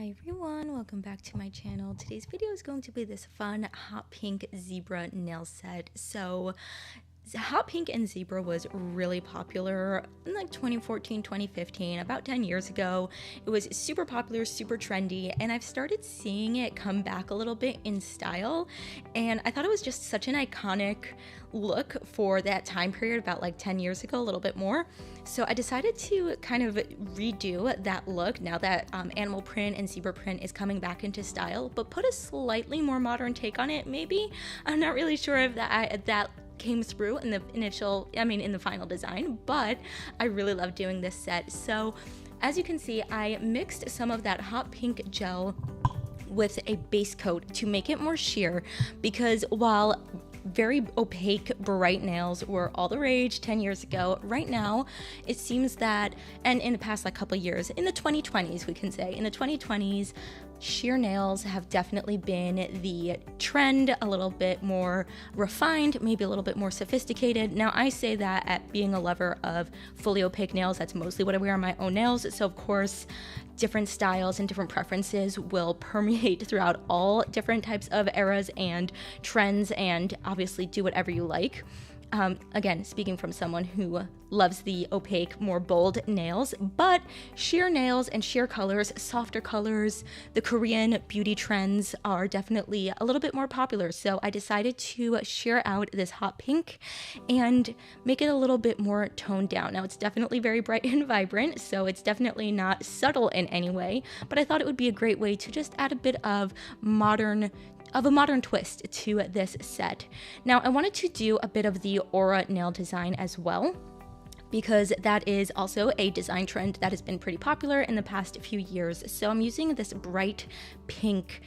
Hi everyone, welcome back to my channel. Today's video is going to be this fun hot pink zebra nail set. So hot pink and zebra was really popular in like 2014, 2015, about 10 years ago. It was super popular, super trendy, and I've started seeing it come back a little bit in style. And I thought it was just such an iconic look for that time period, about like 10 years ago, a little bit more. So I decided to kind of redo that look now that animal print and zebra print is coming back into style, but put a slightly more modern take on it, maybe. I'm not really sure if that came through in the in the final design, but I really love doing this set. So as you can see, I mixed some of that hot pink gel with a base coat to make it more sheer, because while very opaque bright nails were all the rage 10 years ago, right now it seems that, and in the past like couple years, in the 2020s, we can say in the 2020s, sheer nails have definitely been the trend, a little bit more refined, maybe a little bit more sophisticated. Now I say that at being a lover of fully opaque nails, that's mostly what I wear on my own nails. So of course, different styles and different preferences will permeate throughout all different types of eras and trends, and obviously do whatever you like. Again, speaking from someone who loves the opaque, more bold nails, but sheer nails and sheer colors, softer colors, the Korean beauty trends are definitely a little bit more popular. So I decided to sheer out this hot pink and make it a little bit more toned down. Now it's definitely very bright and vibrant, so it's definitely not subtle in any way, but I thought it would be a great way to just add a bit of a modern twist to this set. Now I wanted to do a bit of the aura nail design as well, because that is also a design trend that has been pretty popular in the past few years. So I'm using this bright pink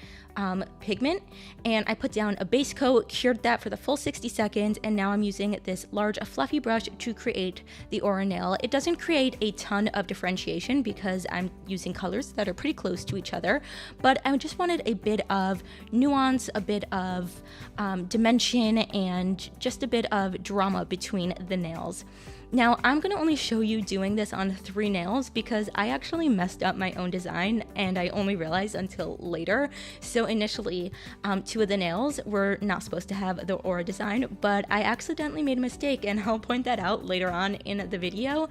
pigment, and I put down a base coat, cured that for the full 60 seconds, and now I'm using this large fluffy brush to create the aura nail. It doesn't create a ton of differentiation because I'm using colors that are pretty close to each other, but I just wanted a bit of nuance, a bit of dimension, and just a bit of drama between the nails. Now, I'm going to only show you doing this on 3 nails because I actually messed up my own design and I only realized until later. So initially, 2 of the nails were not supposed to have the aura design, but I accidentally made a mistake, and I'll point that out later on in the video.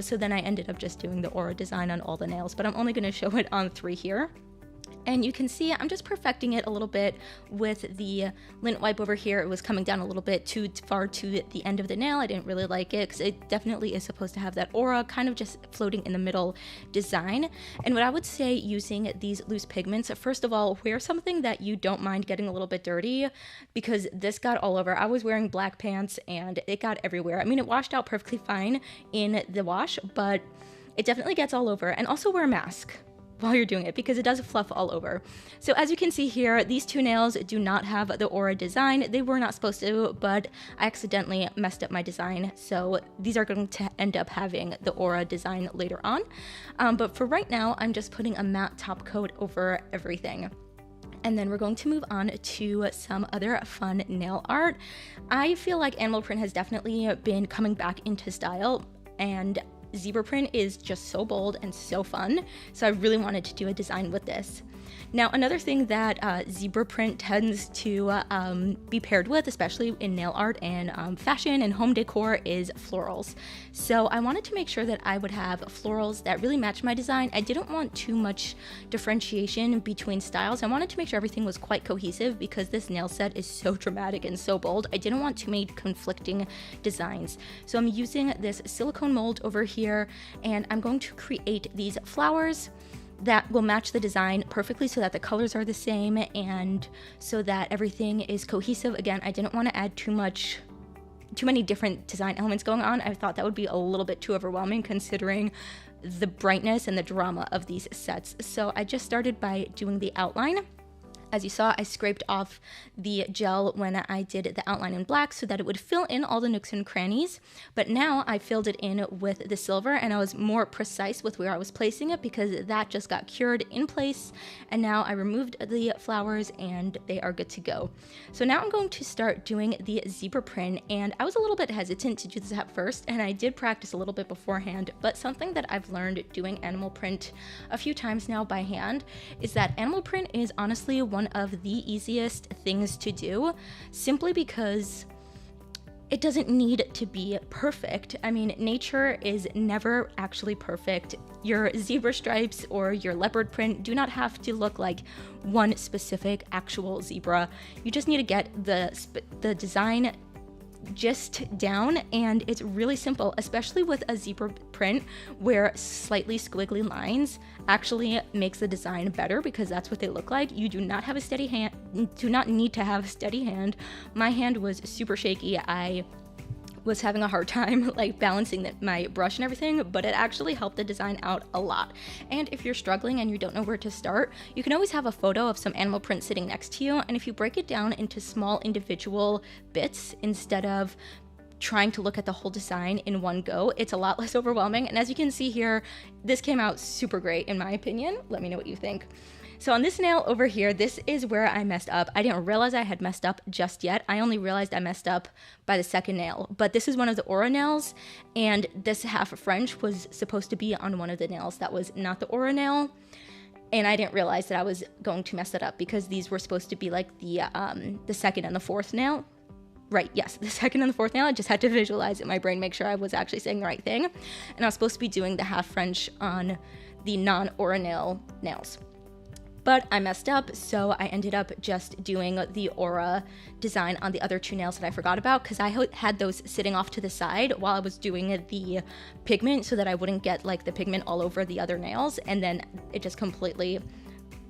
So then I ended up just doing the aura design on all the nails, but I'm only going to show it on 3 here. And you can see I'm just perfecting it a little bit with the lint wipe over here. It was coming down a little bit too far to the end of the nail. I didn't really like it because it definitely is supposed to have that aura kind of just floating in the middle design. And what I would say using these loose pigments, first of all, wear something that you don't mind getting a little bit dirty, because this got all over. I was wearing black pants and it got everywhere. I mean, it washed out perfectly fine in the wash, but it definitely gets all over. And also wear a mask while you're doing it, because it does fluff all over. So as you can see here, these 2 nails do not have the aura design. They were not supposed to, but I accidentally messed up my design. So these are going to end up having the aura design later on. But for right now, I'm just putting a matte top coat over everything. And then we're going to move on to some other fun nail art. I feel like animal print has definitely been coming back into style, and zebra print is just so bold and so fun, so I really wanted to do a design with this. Now, another thing that zebra print tends to be paired with, especially in nail art and fashion and home decor, is florals. So I wanted to make sure that I would have florals that really match my design. I didn't want too much differentiation between styles. I wanted to make sure everything was quite cohesive because this nail set is so dramatic and so bold. I didn't want too many conflicting designs. So I'm using this silicone mold over here, and I'm going to create these flowers that will match the design perfectly so that the colors are the same and so that everything is cohesive. Again, I didn't want to add too many different design elements going on. I thought that would be a little bit too overwhelming considering the brightness and the drama of these sets. So I just started by doing the outline. As you saw, I scraped off the gel when I did the outline in black so that it would fill in all the nooks and crannies. But now I filled it in with the silver, and I was more precise with where I was placing it because that just got cured in place. And now I removed the flowers and they are good to go. So now I'm going to start doing the zebra print, and I was a little bit hesitant to do this at first, and I did practice a little bit beforehand, but something that I've learned doing animal print a few times now by hand is that animal print is honestly one of the easiest things to do, simply because it doesn't need to be perfect. I mean, nature is never actually perfect. Your zebra stripes or your leopard print do not have to look like one specific actual zebra. You just need to get the design gist down, and it's really simple, especially with a zebra print where slightly squiggly lines actually makes the design better because that's what they look like. You do not have a steady hand, do not need to have a steady hand. My hand was super shaky. I was having a hard time like balancing my brush and everything, but it actually helped the design out a lot. And if you're struggling and you don't know where to start, you can always have a photo of some animal print sitting next to you, and if you break it down into small individual bits instead of trying to look at the whole design in one go, it's a lot less overwhelming. And as you can see here, this came out super great in my opinion. Let me know what you think. So on this nail over here, this is where I messed up. I didn't realize I had messed up just yet. I only realized I messed up by the second nail, but this is one of the aura nails, and this half French was supposed to be on one of the nails that was not the aura nail. And I didn't realize that I was going to mess it up because these were supposed to be like the second and the fourth nail. Right, yes, the second and the fourth nail. I just had to visualize it in my brain, make sure I was actually saying the right thing. And I was supposed to be doing the half French on the non-aura nail nails. But I messed up, so I ended up just doing the aura design on the other two nails that I forgot about, because I had those sitting off to the side while I was doing the pigment so that I wouldn't get like the pigment all over the other nails, and then it just completely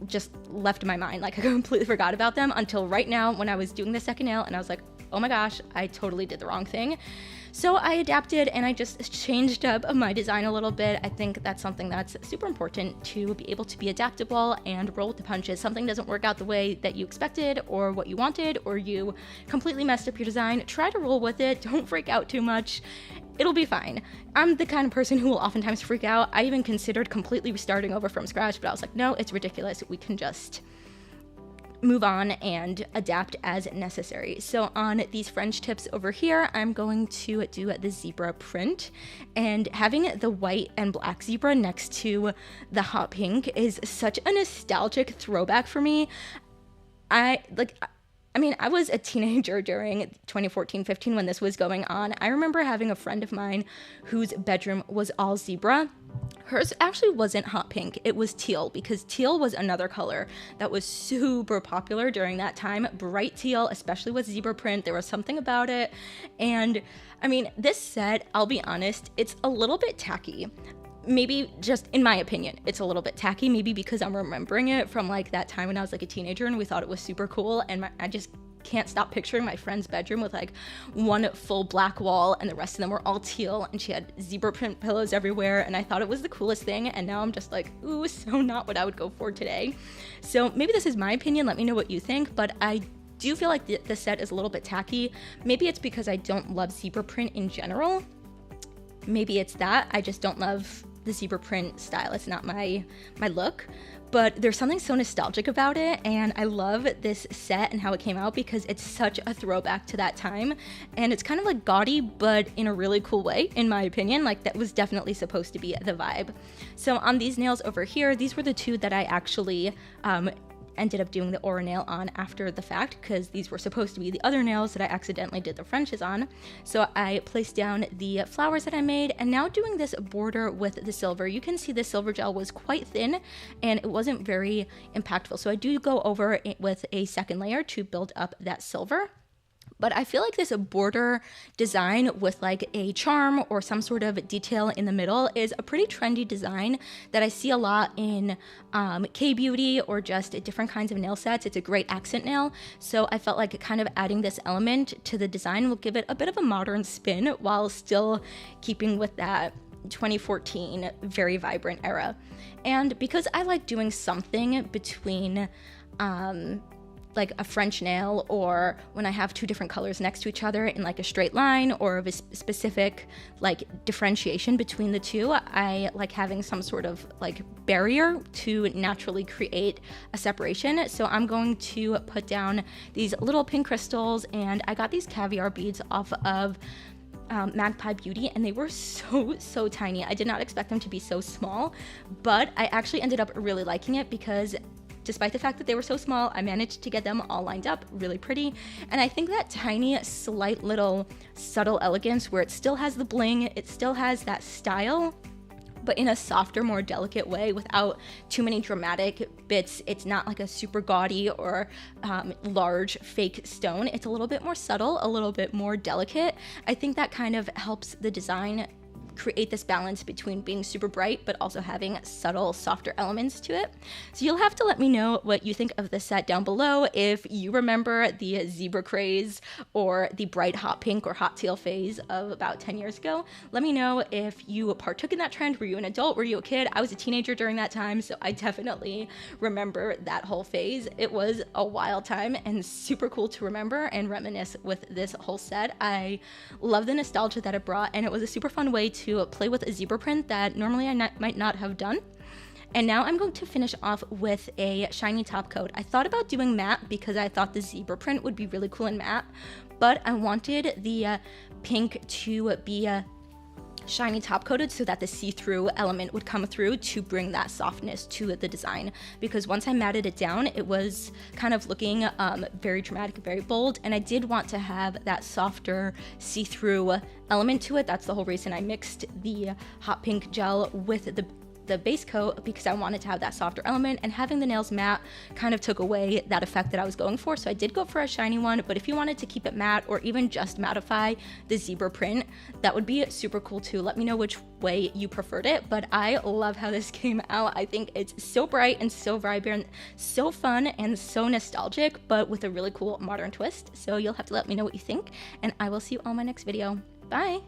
just left my mind. Like I completely forgot about them until right now when I was doing the second nail, and I was like, oh my gosh, I totally did the wrong thing. So I adapted and I just changed up my design a little bit. I think that's something that's super important, to be able to be adaptable and roll with the punches. Something doesn't work out the way that you expected or what you wanted, or you completely messed up your design, try to roll with it. Don't freak out too much. It'll be fine. I'm the kind of person who will oftentimes freak out. I even considered completely restarting over from scratch, but I was like, no, it's ridiculous. We can just move on and adapt as necessary. So on these French tips over here, I'm going to do the zebra print, and having the white and black zebra next to the hot pink is such a nostalgic throwback for me. I was a teenager during 2014-15 when this was going on. I remember having a friend of mine whose bedroom was all zebra. Hers actually wasn't hot pink, it was teal, because teal was another color that was super popular during that time. Bright teal, especially with zebra print, there was something about it. And I mean, this set, I'll be honest, it's a little bit tacky. Maybe just in my opinion, it's a little bit tacky, maybe because I'm remembering it from like that time when I was like a teenager and we thought it was super cool, and I just can't stop picturing my friend's bedroom with like one full black wall and the rest of them were all teal, and she had zebra print pillows everywhere, and I thought it was the coolest thing, and now I'm just like, ooh, so not what I would go for today. So maybe this is my opinion, let me know what you think, but I do feel like the set is a little bit tacky. Maybe it's because I don't love zebra print in general. Maybe it's that, I just don't love the zebra print style. It's not my look, but there's something so nostalgic about it, and I love this set and how it came out because it's such a throwback to that time, and it's kind of like gaudy but in a really cool way, in my opinion. Like that was definitely supposed to be the vibe. So on these nails over here, these were the two that I actually ended up doing the aura nail on after the fact, because these were supposed to be the other nails that I accidentally did the Frenches on. So I placed down the flowers that I made, and now doing this border with the silver. You can see the silver gel was quite thin and it wasn't very impactful, so I do go over it with a second layer to build up that silver. But I feel like this border design with like a charm or some sort of detail in the middle is a pretty trendy design that I see a lot in K-beauty or just different kinds of nail sets. It's a great accent nail. So I felt like kind of adding this element to the design will give it a bit of a modern spin while still keeping with that 2014 very vibrant era. And because I like doing something between like a French nail, or when I have two different colors next to each other in like a straight line or of a specific like differentiation between the two, I like having some sort of like barrier to naturally create a separation. So I'm going to put down these little pink crystals, and I got these Caviar beads off of Magpie Beauty, and they were so tiny. I did not expect them to be so small, but I actually ended up really liking it because despite the fact that they were so small, I managed to get them all lined up really pretty. And I think that tiny, slight little subtle elegance where it still has the bling, it still has that style, but in a softer, more delicate way without too many dramatic bits. It's not like a super gaudy or large fake stone. It's a little bit more subtle, a little bit more delicate. I think that kind of helps the design create this balance between being super bright but also having subtle, softer elements to it. So you'll have to let me know what you think of this set down below. If you remember the zebra craze or the bright hot pink or hot teal phase of about 10 years ago, let me know if you partook in that trend. Were you an adult? Were you a kid? I was a teenager during that time, so I definitely remember that whole phase. It was a wild time and super cool to remember and reminisce with this whole set. I love the nostalgia that it brought, and it was a super fun way to play with a zebra print that normally I might not have done. And now I'm going to finish off with a shiny top coat. I thought about doing matte because I thought the zebra print would be really cool in matte, but I wanted the pink to be shiny top coated so that the see-through element would come through to bring that softness to the design, because once I matted it down, it was kind of looking very dramatic, very bold, and I did want to have that softer see-through element to it. That's the whole reason I mixed the hot pink gel with the base coat, because I wanted to have that softer element, and having the nails matte kind of took away that effect that I was going for. So I did go for a shiny one, but if you wanted to keep it matte or even just mattify the zebra print, that would be super cool too. Let me know which way you preferred it, but I love how this came out. I think it's so bright and so vibrant, so fun and so nostalgic, but with a really cool modern twist. So you'll have to let me know what you think, and I will see you on my next video. Bye!